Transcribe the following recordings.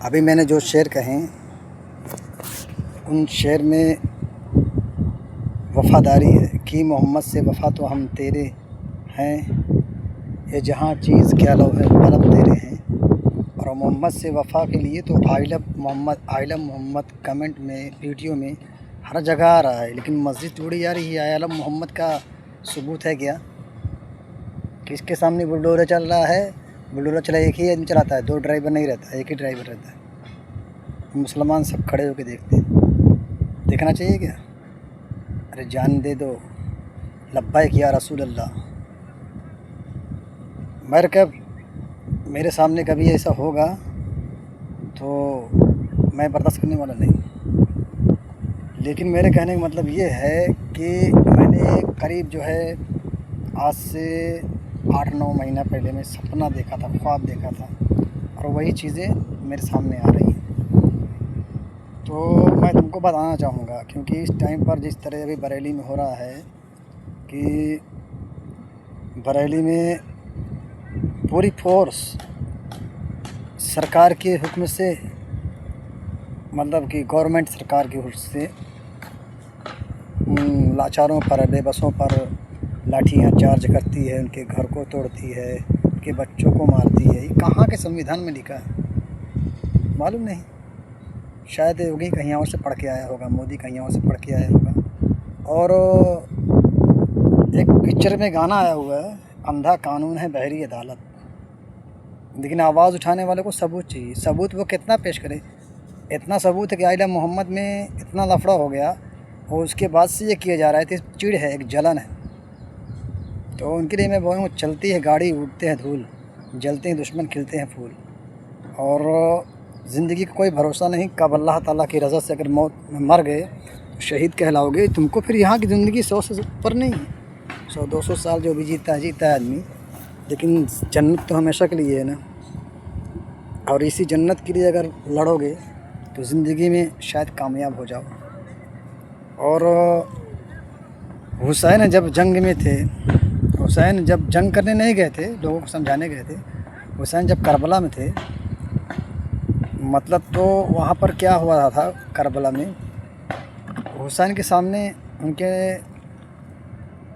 ابھی میں نے جو شعر کہیں ان شعر میں وفاداری ہے کہ محمد سے وفا تو ہم تیرے ہیں، یہ جہاں چیز کیا لو ہے قلم تیرے ہیں۔ اور محمد سے وفا کے لیے تو آئی لو محمد کمنٹ میں ویڈیو میں ہر جگہ آ رہا ہے، لیکن مسجد جوڑی آ رہی ہے آئی لو محمد کا ثبوت ہے کیا؟ کس کے سامنے بلڈوزر چل رہا ہے؟ بلڈوزر چلا ایک ہی آدمی چلاتا ہے، 2 ڈرائیور نہیں رہتا، ایک ہی ڈرائیور رہتا ہے۔ مسلمان سب کھڑے ہو کے دیکھتے ہیں، دیکھنا چاہیے کیا؟ ارے جان دے دو، لبیک یا رسول اللہ۔ مگر کب میرے سامنے کبھی ایسا ہوگا تو میں برداشت کرنے والا نہیں۔ لیکن میرے کہنے کا مطلب یہ ہے کہ میں نے قریب جو ہے آج سے 8-9 مہینہ پہلے میں سپنا دیکھا تھا، خواب دیکھا تھا، اور وہی چیزیں میرے سامنے آ رہی ہیں۔ تو میں تم کو بتانا چاہوں گا، کیونکہ اس ٹائم پر جس طرح ابھی بریلی میں ہو رہا ہے کہ بریلی میں پوری فورس سرکار کے حکم سے، مطلب کہ گورنمنٹ سرکار کے حکم سے لاچاروں پر، بے بسوں پر لاٹھیاں چارج کرتی ہے، ان کے گھر کو توڑتی ہے، ان کے بچوں کو مارتی ہے۔ یہ کہاں کے سنویدھان میں لکھا ہے معلوم نہیں، شاید یوگی کہیں اور سے پڑھ کے آیا ہوگا، مودی کہیں اور سے پڑھ کے آیا ہوگا۔ اور ایک پکچر میں گانا آیا ہوا ہے، اندھا قانون ہے بحری عدالت، لیکن آواز اٹھانے والے کو ثبوت چاہیے۔ ثبوت وہ کتنا پیش کرے؟ اتنا ثبوت ہے کہ آئلہ محمد میں اتنا لفڑا ہو گیا، اور اس کے بعد سے یہ کیا جا رہا ہے کہ چڑ ہے، ایک جلن ہے۔ تو ان کے لیے میں بولوں، چلتی ہے گاڑی اڑتے ہیں دھول، جلتے ہیں دشمن کھلتے ہیں پھول۔ اور زندگی کا کوئی بھروسہ نہیں، کب اللہ تعالیٰ کی رضا سے اگر موت میں مر گئے تو شہید کہلاؤ گے۔ تم کو پھر یہاں کی زندگی 100 سے اوپر نہیں، 100-200 سال جو بھی جیتا ہے آدمی، لیکن جنت تو ہمیشہ کے لیے ہے نا۔ اور اسی جنت کے لیے اگر لڑو گے تو زندگی میں شاید کامیاب ہو جاؤ۔ اور حسین جب جنگ میں تھے، حسین جب جنگ کرنے نہیں گئے تھے، لوگوں کو سمجھانے گئے تھے، حسین جب کربلا میں تھے، مطلب تو وہاں پر کیا ہوا رہا تھا کربلا میں، حسین کے سامنے ان کے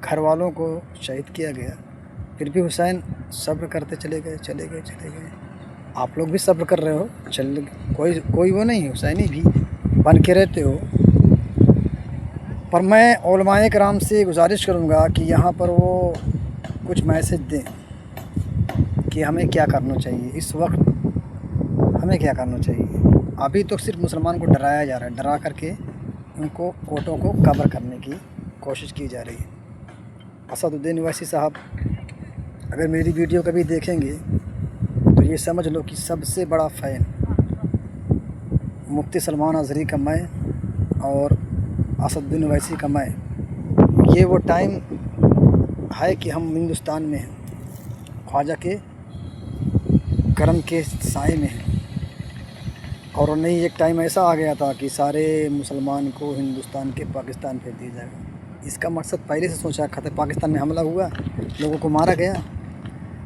گھر والوں کو شہید کیا گیا، پھر بھی حسین صبر کرتے چلے گئے۔ آپ لوگ بھی صبر کر رہے ہو، کوئی وہ نہیں، حسینی بھی بن کے رہتے ہو۔ پر میں علماء کرام سے گزارش کروں گا کہ یہاں پر وہ کچھ میسج دیں کہ ہمیں کیا کرنا چاہیے، اس وقت ہمیں کیا کرنا چاہیے۔ ابھی تو صرف مسلمان کو ڈرایا جا رہا ہے، ڈرا کر کے ان کو ووٹوں کو کور کرنے کی کوشش کی جا رہی ہے۔ اسد الدین اویسی صاحب اگر میری ویڈیو کبھی دیکھیں گے تو یہ سمجھ لو کہ سب سے بڑا فین مفتی سلمان اظہری کا میں، اور اسد الدین اویسی کا میں۔ یہ وہ ٹائم ہے کہ ہم ہندوستان میں ہیں، خواجہ کے کرم کے سائے میں ہیں۔ اور نہیں، ایک ٹائم ایسا آ گیا تھا کہ سارے مسلمان کو ہندوستان کے پاکستان بھیج دیا جائے گا۔ اس کا مقصد پہلے سے سوچا رکھا تھا، پاکستان میں حملہ ہوا، لوگوں کو مارا گیا،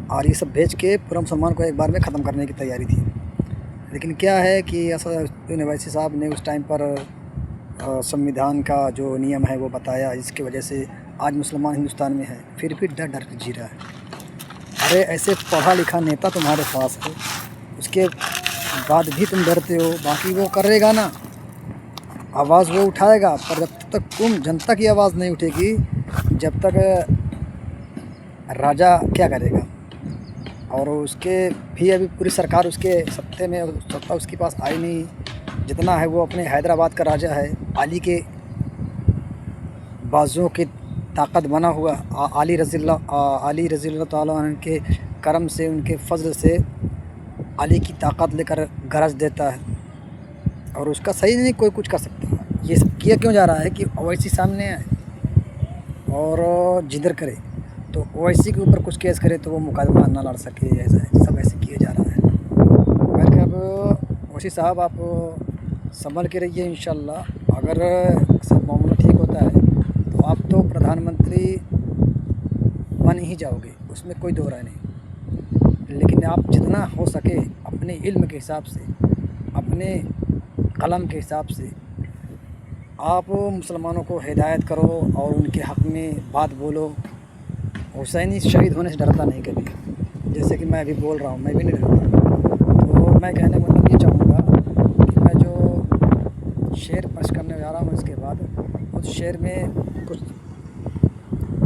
اور یہ سب بھیج کے پورا مسلمان کو ایک بار میں ختم کرنے کی تیاری تھی۔ لیکن کیا ہے کہ اسد الدین اویسی صاحب نے اس ٹائم پر سمویدھان کا جو نیم ہے وہ بتایا، جس کی وجہ سے آج مسلمان ہندوستان میں ہے، پھر بھی ڈر ڈر کے جی رہا ہے۔ ارے ایسے پڑھا لکھا نیتا تمہارے پاس ہے، اس کے بعد بھی تم ڈرتے ہو۔ باقی وہ کرے گا نا، آواز وہ اٹھائے گا، پر جب تک جنتا کی آواز نہیں اٹھے گی، جب تک راجا کیا کرے گا؟ اور اس کے بھی ابھی پوری سرکار اس کے سطح میں، سطح اس کے پاس آئی نہیں، جتنا ہے وہ اپنے حیدرآباد کا راجا ہے، علی کے بازوؤں کی طاقت بنا ہوا، علی رضی اللہ تعالیٰ عنہ کے کرم سے، ان کے فضل سے علی کی طاقت لے کر گرج دیتا ہے، اور اس کا صحیح نہیں کوئی کچھ کر سکتا۔ یہ سب کیا کیوں جا رہا ہے کہ اویسی سامنے آئے اور جدھر کرے تو اویسی کے اوپر کچھ کیس کرے تو وہ مقدمہ نہ لڑ سکے، ایسا ہے، سب ایسے کیا جا رہا ہے۔ بلکہ اب اویسی صاحب آپ سنبھل کے رہیے، انشاءاللہ اگر سب معاملہ ٹھیک ہوتا ہے تو آپ تو پردھان منتری بن ہی جاؤ گے، اس میں کوئی دو رائے نہیں۔ لیکن آپ جتنا ہو سکے اپنے علم کے حساب سے، اپنے قلم کے حساب سے آپ مسلمانوں کو ہدایت کرو اور ان کے حق میں بات بولو. حسینی شہید ہونے سے ڈرتا نہیں کبھی، جیسے کہ میں ابھی بول رہا ہوں، میں بھی نہیں ڈرتا. تو میں کہنے کا مطلب یہ چاہوں گا کہ میں جو شعر پیش کرنے جا رہا ہوں اس کے بعد اس شعر میں کچھ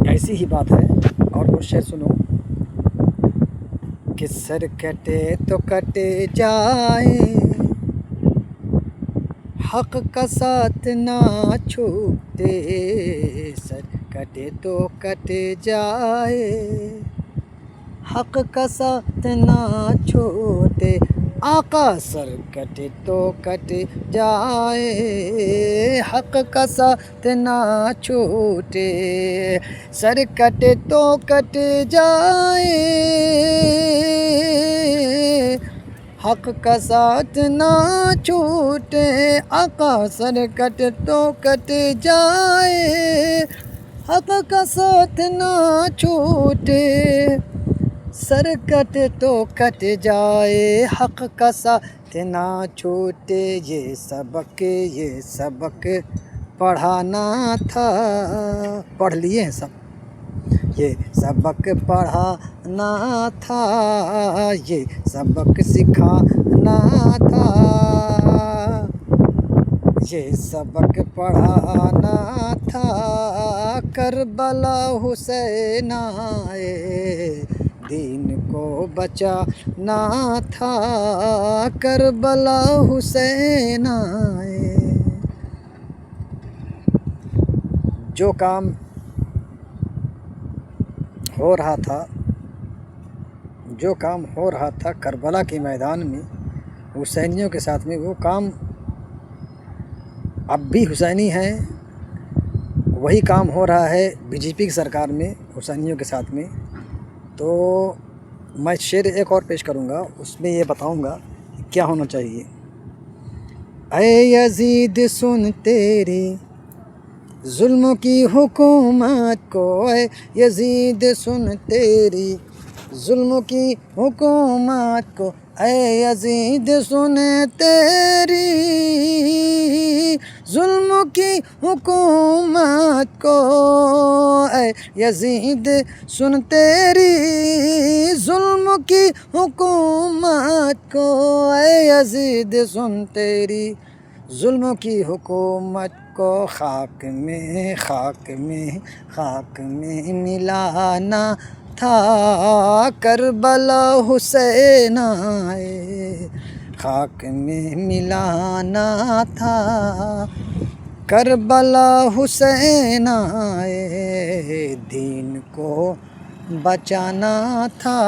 ایسی ہی بات ہے، اور وہ شعر سنو کہ سر کٹے تو کٹے جائے، حق کا ساتھ نہ چھوٹے. سر کٹے تو کٹے جائے، حق کا ساتھ نہ چھوٹے. آقا سر کٹے تو کٹے جائے، حق کا ساتھ نہ چھوٹے. سر کٹے تو کٹے جائے، حق کا ساتھ نہ چھوٹے. آقا سر کٹے تو کٹے جائے، حق کا ساتھ نہ چھوٹے. سر کٹے تو کٹ جائے، حق کا ساتھ نہ چھوٹے. یہ سبق پڑھانا تھا، پڑھ لیے ہیں سب. یہ سبق پڑھانا تھا، یہ سبق سکھانا تھا. یہ سبق پڑھانا تھا. کربلا حسین آئے، دین کو بچانا تھا. کربلا حسین آئے. جو کام ہو رہا تھا کربلا کے میدان میں حسینیوں کے ساتھ میں، وہ کام اب بھی حسینی ہیں. وہی کام ہو رہا ہے بی جے پی کی سرکار میں حسینیوں کے ساتھ میں. تو میں شعر ایک اور پیش کروں گا، اس میں یہ بتاؤں گا کیا ہونا چاہیے. اے یزید سن تیری ظلم کی حکومت کو، اے یزید سن تیری ظلم کی حکومت کو. اے یزید سن تیری ظلم کی حکومت کو. اے یزید سن تیری ظلم کی حکومت کو. اے یزید سن تیری ظلم کی حکومت کو. خاک میں ملانا تھا. کربلا حسین آئے، خاک میں ملانا تھا. کربلا حسین آئے، دین کو بچانا تھا.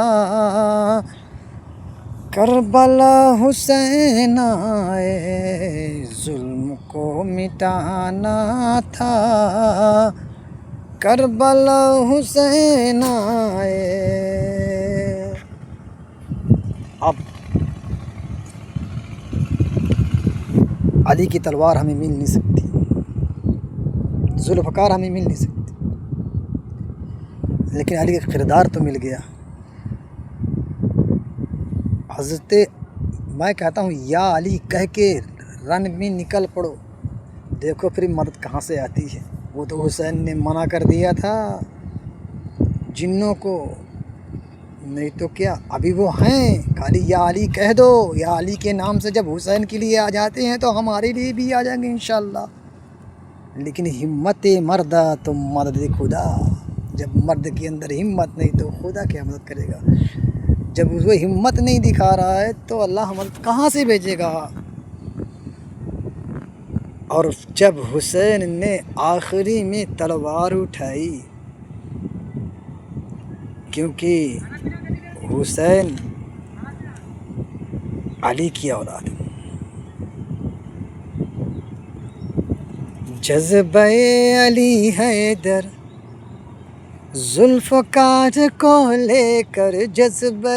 کربلا حسین آئے، ظلم کو مٹانا تھا. کربلا حسین آئے. اب علی کی تلوار ہمیں مل نہیں سکتی، ذوالفقار ہمیں مل نہیں سکتی، لیکن علی کا کردار تو مل گیا. حضرت میں کہتا ہوں یا علی کہہ کے رن میں نکل پڑو. دیکھو پھر مدد کہاں سے آتی ہے. وہ تو حسین نے منع کر دیا تھا جنوں کو، نہیں تو کیا ابھی وہ ہیں. خالی یا علی کہہ دو، یا علی کے نام سے جب حسین کے لیے آ جاتے ہیں تو ہمارے لیے بھی آ جائیں گے انشاءاللہ. لیکن ہمت مردہ تو مدد خدا. جب مرد کے اندر ہمت نہیں تو خدا کیا مدد کرے گا. جب وہ ہمت نہیں دکھا رہا ہے تو اللہ مدد کہاں سے بھیجے گا. اور جب حسین نے آخری میں تلوار اٹھائی، کیونکہ حسین علی کی اولاد، جذبہ علی حیدر ذوالفقار کو لے کر. جذبہ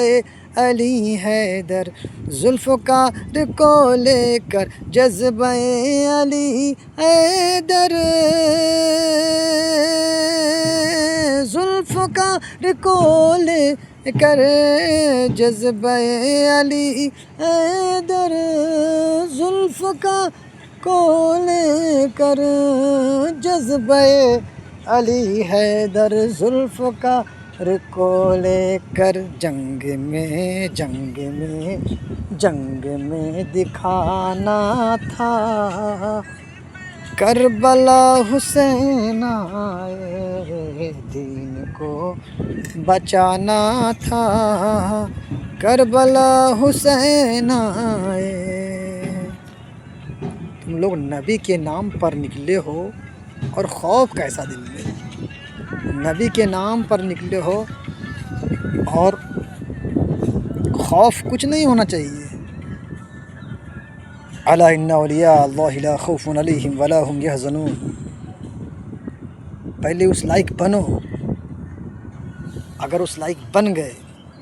علی حیدر ذوالفقار کو لے کر. جذبہ علی حیدر ذوالفقار کو لے کر. جذبہ علی حیدر کا کو لے کر جذبہ علی حیدر زلف کا کو لے کر جنگ میں دکھانا تھا کربلا حسین آئے دین کو بچانا تھا کربلا حسین آئے تم لوگ نبی کے نام پر نکلے ہو اور خوف کیسا دل میں نبی کے نام پر نکلے ہو اور خوف کچھ نہیں ہونا چاہیے الا ان اولیاء اللہ لا خوف علیہم ولا هم یحزنون پہلے اس لائق بنو اگر اس لائق بن گئے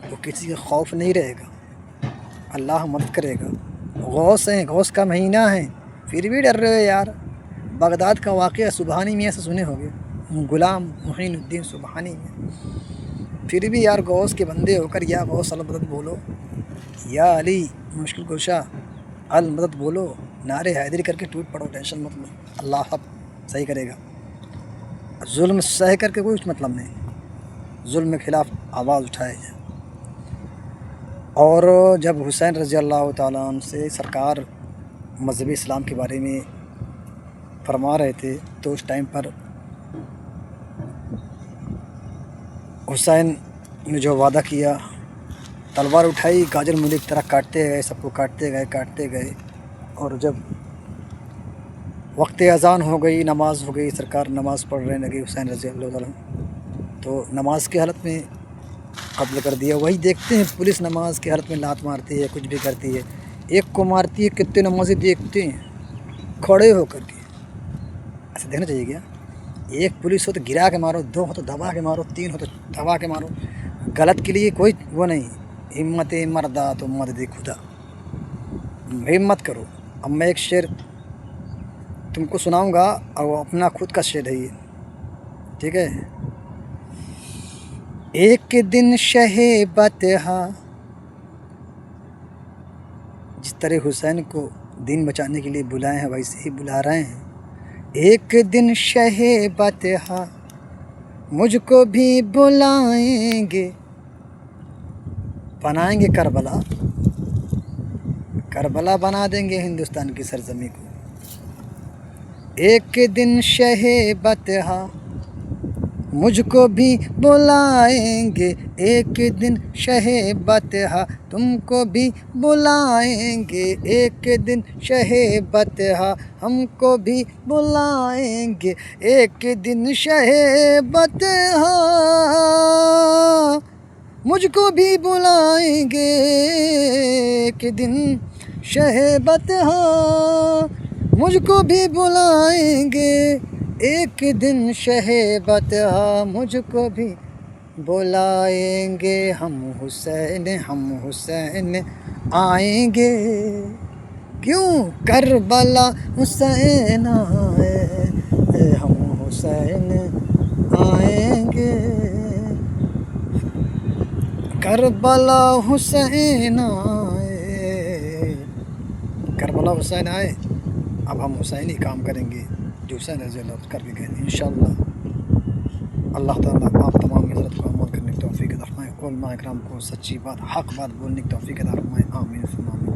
تو کسی کا خوف نہیں رہے گا اللہ مدد کرے گا غوث ہیں غوث کا مہینہ ہے پھر بھی ڈر رہے ہو یار بغداد کا واقعہ سبحانی میں سے سنے ہوگے غلام معین الدین سبحانی میں پھر بھی یار غوث کے بندے ہو کر یا غوث المدد بولو یا علی مشکل کشا المدد بولو نعرے حیدری کر کے ٹوٹ پڑو ٹینشن مت لو اللہ سب صحیح کرے گا ظلم سہ کر کے کوئی مطلب نہیں ظلم کے خلاف آواز اٹھائے جائے اور جب حسین رضی اللہ تعالیٰ عنہ سے سرکار مذہب اسلام کے بارے میں فرما رہے تھے تو اس ٹائم پر حسین نے جو وعدہ کیا تلوار اٹھائی گاجر مولی کی طرح کاٹتے گئے سب کو کاٹتے گئے اور جب وقت اذان ہو گئی نماز ہو گئی سرکار نماز پڑھ رہے لگے حسین رضی اللہ تعالیٰ تو نماز کی حالت میں قتل کر دیا وہی دیکھتے ہیں پولیس نماز کی حالت میں لات مارتی ہے کچھ بھی کرتی ہے ایک کو مارتی ہے کتنے نمازی دیکھتے ہیں کھڑے ہو کر کے ایسا دیکھنا چاہیے کیا ایک پولیس ہو تو گرا کے مارو دو ہو تو دبا کے مارو تین ہو تو دبا کے مارو غلط کے لیے کوئی وہ نہیں ہمت مردہ تو مدد خدا ہمت کرو اب میں ایک شعر تم کو سناؤں گا اور وہ اپنا خود کا شعر ہے یہ ٹھیک ہے ایک دن شہ بطحا جس طرح حسین کو دین بچانے کے لیے بلائے ہیں ویسے ہی بلا رہے ہیں ایک دن شہ بطحا مجھ کو بھی بلائیں گے بنائیں گے کربلا بنا دیں گے ہندوستان کی سرزمین کو ایک دن شہ بطحا مجھ کو بھی بلائیں گے ایک دن شہ بطحا تم کو بھی بلائیں گے ایک دن شہ بطحا ہم کو بھی بلائیں گے ایک دن شہ بطحا مجھ کو بھی بلائیں گے ایک دن شہ بطحا مجھ کو بھی بلائیں گے ایک دن شہ بطحا مجھ کو بھی بلائیں گے ہم حسین آئیں گے کیوں کربلا حسین آئے ہم حسین آئیں گے کربلا حسین آئے کربلا حسین آئے اب ہم حسینی کام کریں گے جو حسین رضی اللہ کر کے گئے انشاءاللہ اللہ تعالیٰ آپ تمام کی حضرت کو عمل کرنے کی توفیق عطا فرمائے علماء اکرام کو سچی بات حق بات بولنے کی توفیق عطا فرمائے آمین ثم آمین